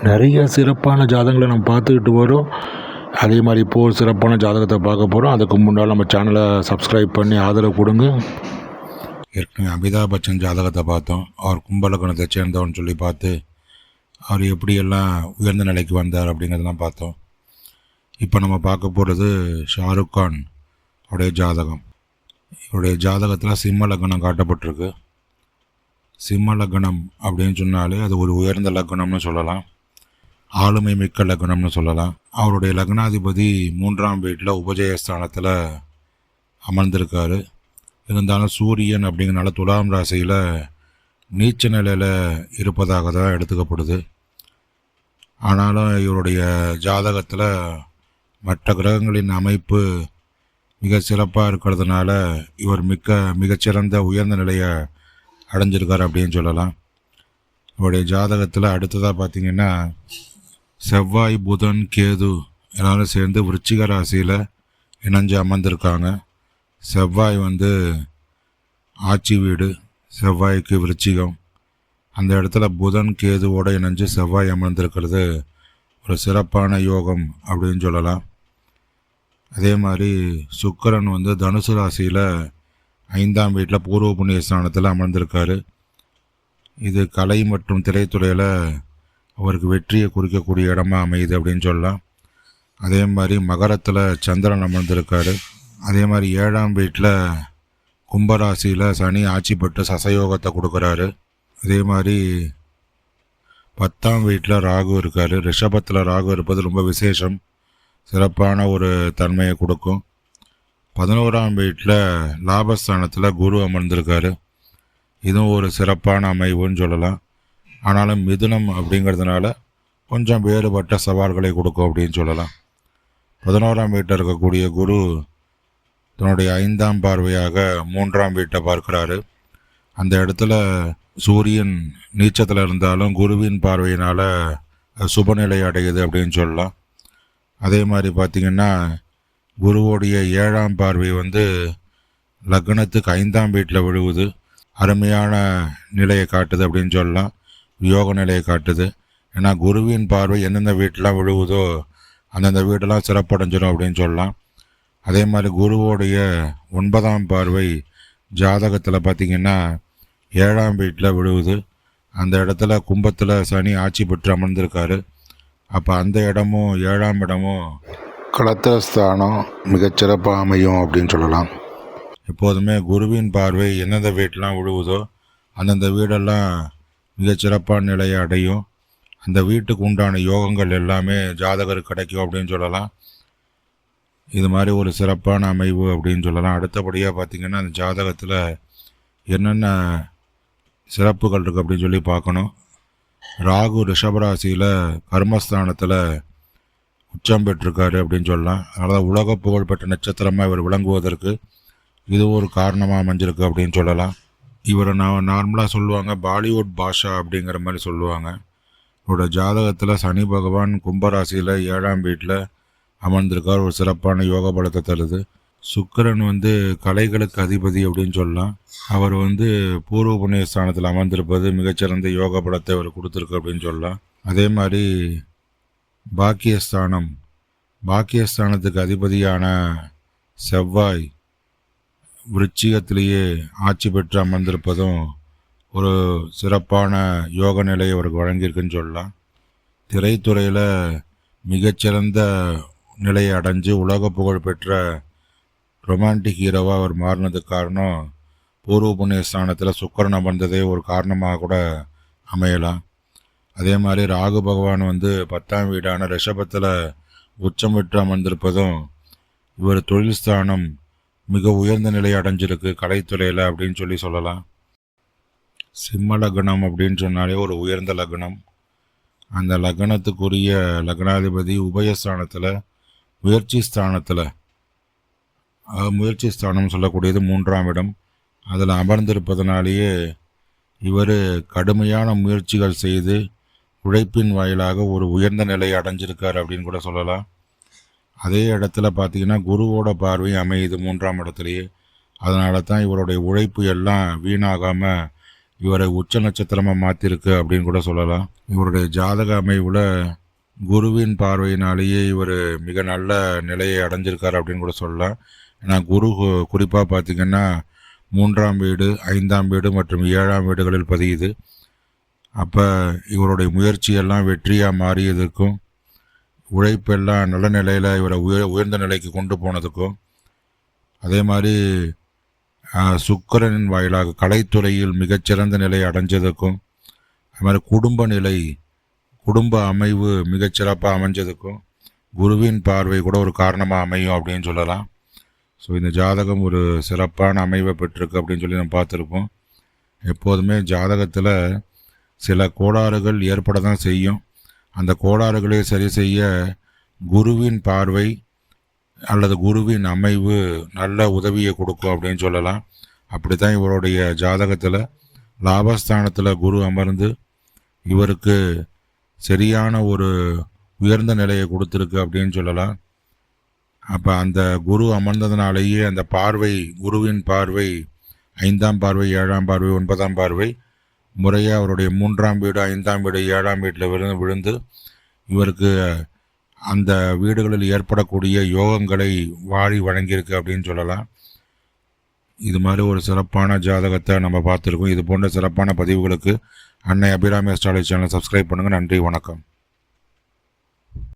நிறைய சிறப்பான ஜாதகங்களை நம்ம பார்த்துக்கிட்டு வரோம். அதே மாதிரி இப்போது ஒரு சிறப்பான ஜாதகத்தை பார்க்க போகிறோம். அதுக்கு முன்னால் நம்ம சேனலை சப்ஸ்கிரைப் பண்ணி ஆதரவு கொடுங்க. ஏற்கனவே அமிதாப் பச்சன் ஜாதகத்தை பார்த்தோம். அவர் கும்பலக்கணத்தை சேர்ந்தவன் சொல்லி பார்த்து அவர் எப்படியெல்லாம் உயர்ந்த நிலைக்கு வந்தார் அப்படிங்கிறதெல்லாம் பார்த்தோம். இப்போ நம்ம பார்க்க போகிறது ஷாருக் கான் அவருடைய ஜாதகம். இவருடைய ஜாதகத்தில் சிம்ம லக்னம் காட்டப்பட்டிருக்கு. சிம்ம லக்னம் அப்படின்னு சொன்னாலே அது ஒரு உயர்ந்த லக்னம்னு சொல்லலாம், ஆளுமை மிக்க லக்னம்னு சொல்லலாம். அவருடைய லக்னாதிபதி 3ஆம் வீட்டில் உபஜயஸ்தானத்தில் அமர்ந்திருக்காரு. இருந்தாலும் சூரியன் அப்படிங்கிறனால துலாம் ராசியில் நீச்ச நிலையில் இருப்பதாக தான் எடுத்துக்கப்படுது. ஆனாலும் இவருடைய ஜாதகத்தில் மற்ற கிரகங்களின் அமைப்பு மிக சிறப்பாக இருக்கிறதுனால இவர் மிகச்சிறந்த உயர்ந்த நிலையை அடைஞ்சிருக்கார் அப்படின்னு சொல்லலாம். இவருடைய ஜாதகத்தில் அடுத்ததாக பார்த்திங்கன்னா செவ்வாய், புதன், கேது எல்லாரும் சேர்ந்து விருச்சிக ராசியில் இணைஞ்சு அமர்ந்திருக்காங்க. செவ்வாய் ஆட்சி வீடு, செவ்வாய்க்கு விருச்சிகம். அந்த இடத்துல புதன் கேதுவோடு இணைஞ்சு செவ்வாய் அமர்ந்திருக்கிறது ஒரு சிறப்பான யோகம் அப்படின்னு சொல்லலாம். அதே மாதிரி சுக்கிரன் தனுசு ராசியில் 5ஆம் வீட்டில் பூர்வ புண்ணிய ஸ்தானத்தில் அமர்ந்திருக்காரு. இது கலை மற்றும் திரைத்துறையில் அவருக்கு வெற்றியை குறிக்கக்கூடிய இடமா அமையுது அப்படின்னு சொல்லலாம். அதே மாதிரி மகரத்தில் சந்திரன் அமர்ந்திருக்காரு. அதே மாதிரி 7ஆம் வீட்டில் கும்பராசியில் சனி ஆட்சி பெற்று சசயோகத்தை கொடுக்குறாரு. அதே மாதிரி 10ஆம் வீட்டில் ராகு இருக்கார். ரிஷபத்தில் ராகு இருப்பது ரொம்ப விசேஷம், சிறப்பான ஒரு தன்மையை கொடுக்கும். 11ஆம் வீட்டில் லாபஸ்தானத்தில் குரு அமர்ந்திருக்காரு. இதுவும் ஒரு சிறப்பான அமைவுன்னு சொல்லலாம். ஆனாலும் மிதுனம் அப்படிங்கிறதுனால கொஞ்சம் வேறுபட்ட சவால்களை கொடுக்கும் அப்படின்னு சொல்லலாம். 11ஆம் வீட்டில் இருக்கக்கூடிய குரு தன்னுடைய 5ஆம் பார்வையாக 3ஆம் வீட்டை பார்க்குறாரு. அந்த இடத்துல சூரியன் நீச்சத்தில் இருந்தாலும் குருவின் பார்வையினால் சுபநிலை அடையுது அப்படின்னு சொல்லலாம். அதே மாதிரி பார்த்திங்கன்னா குருவோடைய 7ஆம் பார்வை லக்னத்துக்கு 5ஆம் வீட்டில் விழுவுது. அருமையான நிலையை காட்டுது அப்படின்னு சொல்லலாம், யோக நிலையை காட்டுது. ஏன்னா குருவின் பார்வை எந்தெந்த வீட்டெலாம் விழுவுதோ அந்தந்த வீட்டெல்லாம் சிறப்படைஞ்சிடும் அப்படின்னு சொல்லலாம். அதே மாதிரி குருவோடைய 9ஆம் பார்வை ஜாதகத்தில் பார்த்திங்கன்னா 7ஆம் வீட்டில் விழுவுது. அந்த இடத்துல கும்பத்தில் சனி ஆட்சி பெற்று அமர்ந்திருக்காரு. அப்போ அந்த இடமும் 7ஆம் இடமும் களத்திரஸ்தானம் மிகச்சிறப்பாக அமையும் அப்படின்னு சொல்லலாம். எப்போதுமே குருவின் பார்வை எந்தெந்த வீட்டெலாம் விழுவுதோ அந்தந்த வீடெல்லாம் மிகச்சிறப்பான நிலையை அடையும். அந்த வீட்டுக்கு உண்டான யோகங்கள் எல்லாமே ஜாதகருக்கு கிடைக்கும் அப்படின்னு சொல்லலாம். இது மாதிரி ஒரு சிறப்பான அமைவு அப்படின்னு சொல்லலாம். அடுத்தபடியாக பார்த்திங்கன்னா அந்த ஜாதகத்தில் என்னென்ன சிறப்புகள் இருக்குது அப்படின்னு சொல்லி பார்க்கணும். ராகு ரிஷபராசியில் கர்மஸ்தானத்தில் உச்சம் பெற்றிருக்காரு அப்படின்னு சொல்லலாம். அதனால் உலக புகழ்பெற்ற நட்சத்திரமாக இவர் விளங்குவதற்கு இது ஒரு காரணமாக அமைஞ்சிருக்கு அப்படின்னு சொல்லலாம். இவரை நார்மலாக சொல்லுவாங்க பாலிவுட் பாஷா அப்படிங்கிற மாதிரி சொல்லுவாங்க. இவரோட ஜாதகத்தில் சனி பகவான் கும்பராசியில் 7ஆம் வீட்டில் அமர்ந்திருக்கார், ஒரு சிறப்பான யோக பலத்தை தருது. சுக்கிரன் கலைகளுக்கு அதிபதி அப்படின்னு சொல்லலாம். அவர் பூர்வ புண்ணிய ஸ்தானத்தில் அமர்ந்திருப்பது மிகச்சிறந்த யோக பலத்தை அவர் கொடுத்துருக்கு அப்படின்னு சொல்லலாம். அதே மாதிரி பாக்கியஸ்தானத்துக்கு அதிபதியான செவ்வாய் விருச்சிகத்திலேயே ஆட்சி பெற்று அமர்ந்திருப்பதும் ஒரு சிறப்பான யோக நிலையை அவருக்கு வழங்கியிருக்குன்னு சொல்லலாம். திரைத்துறையில் மிகச்சிறந்த நிலையை அடைஞ்சு உலக புகழ் பெற்ற ரொமான்டிக் ஹீரோவாக அவர் மாறினதுக்கு காரணம் பூர்வ புண்ணிய ஸ்தானத்தில் சுக்கிரன் அமர்ந்ததே ஒரு காரணமாக கூட அமையலாம். அதே மாதிரி ராகு பகவான் 10ஆம் வீடான ரிஷபத்தில் உச்சம் பெற்று அமர்ந்திருப்பதும் இவர் தொழில் ஸ்தானம் மிக உயர்ந்த நிலையை அடைஞ்சிருக்கு கலைத்துறையில் அப்படின்னு சொல்லலாம். சிம்ம லக்னம் அப்படின்னு சொன்னாலே ஒரு உயர்ந்த லக்னம். அந்த லக்னத்துக்குரிய லக்னாதிபதி உபயஸ்தானத்தில் முயற்சி ஸ்தானம் சொல்லக்கூடியது 3ஆம் இடம். அதில் அமர்ந்திருப்பதனாலேயே இவர் கடுமையான முயற்சிகள் செய்து உழைப்பின் வாயிலாக ஒரு உயர்ந்த நிலையை அடைஞ்சிருக்கார் அப்படின்னு கூட சொல்லலாம். அதே இடத்துல பார்த்திங்கன்னா குருவோட பார்வை அமையுது 3ஆம் இடத்துலையே. அதனால தான் இவருடைய உழைப்பு எல்லாம் வீணாகாமல் இவரை உச்ச நட்சத்திரமாக மாற்றிருக்கு அப்படின்னு கூட சொல்லலாம். இவருடைய ஜாதக அமைவில் குருவின் பார்வையினாலேயே இவர் மிக நல்ல நிலையை அடைஞ்சிருக்கார் அப்படின்னு கூட சொல்லலாம். ஏன்னா குரு குறிப்பாக பார்த்திங்கன்னா 3ஆம் வீடு, 5ஆம் வீடு மற்றும் 7ஆம் வீடுகளில் பதியுது. அப்போ இவருடைய முயற்சியெல்லாம் வெற்றியாக மாறியதற்கும், உழைப்பெல்லாம் நல்ல நிலையில் இவரை உயர்ந்த நிலைக்கு கொண்டு போனதுக்கும், அதே மாதிரி சுக்கிரனின் வாயிலாக கலைத்துறையில் மிகச்சிறந்த நிலை அடைஞ்சதுக்கும், அது மாதிரி குடும்ப அமைவு மிகச்சிறப்பாக அமைஞ்சதுக்கும் குருவின் பார்வை கூட ஒரு காரணமாக அமையும் அப்படின்னு சொல்லலாம். ஸோ இந்த ஜாதகம் ஒரு சிறப்பான அமைவை பெற்றிருக்கு அப்படின்னு சொல்லி நம்ம பார்த்துருப்போம். எப்போதுமே ஜாதகத்தில் சில கோளாறுகள் ஏற்பட தான் செய்யும். அந்த கோளாறுகளை சரி செய்ய குருவின் பார்வை அல்லது குருவின் அமைவு நல்ல உதவியை கொடுக்கும் அப்படின்னு சொல்லலாம். அப்படி தான் இவருடைய ஜாதகத்தில் லாபஸ்தானத்தில் குரு அமர்ந்து இவருக்கு சரியான ஒரு உயர்ந்த நிலையை கொடுத்துருக்கு அப்படின்னு சொல்லலாம். அப்போ அந்த குரு அமர்ந்ததுனாலேயே அந்த பார்வை, குருவின் பார்வை 5ஆம் பார்வை, 7ஆம் பார்வை, 9ஆம் பார்வை முறையாக அவருடைய 3ஆம் வீடு, 5ஆம் வீடு, 7ஆம் வீட்டில் விழுந்து இவருக்கு அந்த வீடுகளில் ஏற்படக்கூடிய யோகங்களை வாரி வழங்கியிருக்கு அப்படின்னு சொல்லலாம். இது மாதிரி ஒரு சிறப்பான ஜாதகத்தை நம்ம பார்த்துருக்கோம். இது போன்ற சிறப்பான பதிவுகளுக்கு அன்னை அபிராமி அஸ்ட்ராலஜி சேனலை சப்ஸ்கிரைப் பண்ணுங்கள். நன்றி, வணக்கம்.